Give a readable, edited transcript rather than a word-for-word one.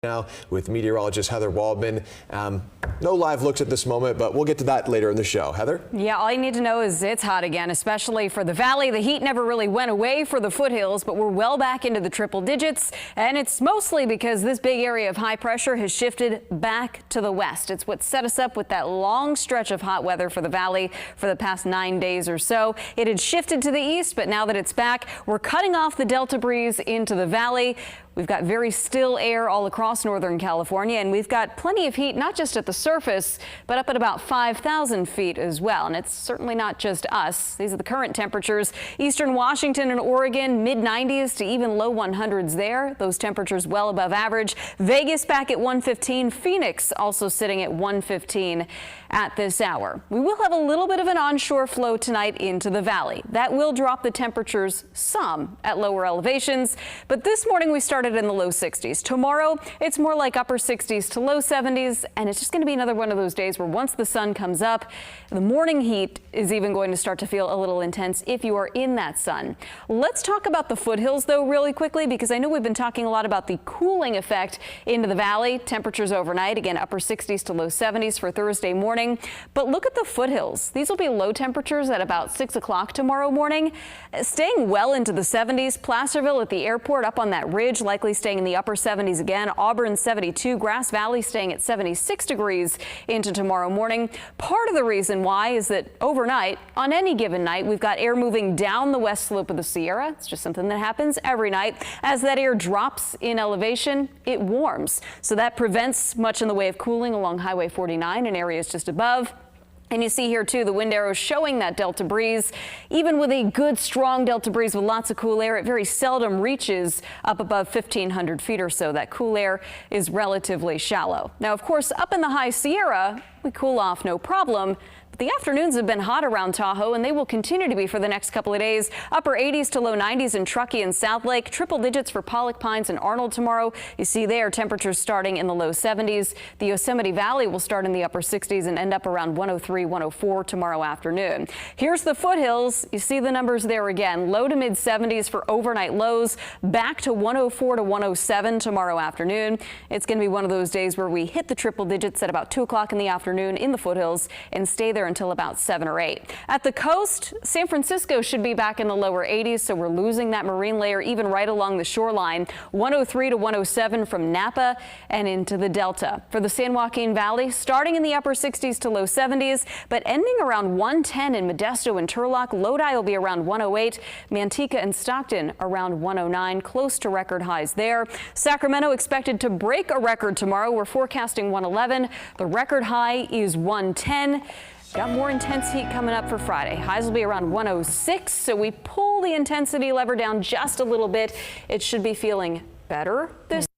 Now with meteorologist Heather Waldman. No live looks at this moment, but we'll get to that later in the show. Heather? Yeah, all you need to know is it's hot again, especially for the valley. The heat never really went away for the foothills, but we're well back into the triple digits. And it's mostly because this big area of high pressure has shifted back to the west. It's what set us up with that long stretch of hot weather for the valley for the past 9 days or so. It had shifted to the east, but now that it's back, we're cutting off the Delta breeze into the valley. We've got very still air all across Northern California, and we've got plenty of heat, not just at the surface, but up at about 5,000 feet as well. And it's certainly not just us. These are the current temperatures. Eastern Washington and Oregon, mid-90s to even low 100s there. Those temperatures well above average. Vegas back at 115. Phoenix also sitting at 115 at this hour. We will have a little bit of an onshore flow tonight into the valley. That will drop the temperatures some at lower elevations, but this morning we started in the low 60s. Tomorrow, it's more like upper 60s to low 70s, and it's just going to be another one of those days where once the sun comes up, the morning heat is even going to start to feel a little intense if you are in that sun. Let's talk about the foothills, though, really quickly, because I know we've been talking a lot about the cooling effect into the valley. Temperatures overnight, again, upper 60s to low 70s for Thursday morning. But look at the foothills. These will be low temperatures at about 6 o'clock tomorrow morning, staying well into the 70s. Placerville at the airport up on that ridge, likely staying in the upper 70s again. Auburn 72, Grass Valley staying at 76 degrees into tomorrow morning. Part of the reason why is that overnight, on any given night, we've got air moving down the west slope of the Sierra. It's just something that happens every night. As that air drops in elevation, it warms. So that prevents much in the way of cooling along Highway 49 in areas just above. And you see here, too, the wind arrows showing that Delta breeze. Even with a good, strong Delta breeze with lots of cool air, it very seldom reaches up above 1,500 feet or so. That cool air is relatively shallow. Now, of course, up in the high Sierra, we cool off no problem. But the afternoons have been hot around Tahoe, and they will continue to be for the next couple of days. Upper 80s to low 90s in Truckee and South Lake. Triple digits for Pollock Pines and Arnold tomorrow. You see there temperatures starting in the low 70s. The Yosemite Valley will start in the upper 60s and end up around 103, 104 tomorrow afternoon. Here's the foothills. You see the numbers there again. Low to mid 70s for overnight lows. Back to 104 to 107 tomorrow afternoon. It's going to be one of those days where we hit the triple digits at about 2 o'clock in the afternoon in the foothills and stay there until about 7 or 8. At the coast, San Francisco should be back in the lower 80s, so we're losing that marine layer even right along the shoreline. 103 to 107 from Napa and into the Delta. For the San Joaquin Valley, starting in the upper 60s to low 70s, but ending around 110 in Modesto and Turlock. Lodi will be around 108. Manteca and Stockton around 109, close to record highs there. Sacramento expected to break a record tomorrow. We're forecasting 111. The record high is 110. Got more intense heat coming up for Friday. Highs will be around 106, so we pull the intensity lever down just a little bit. It should be feeling better this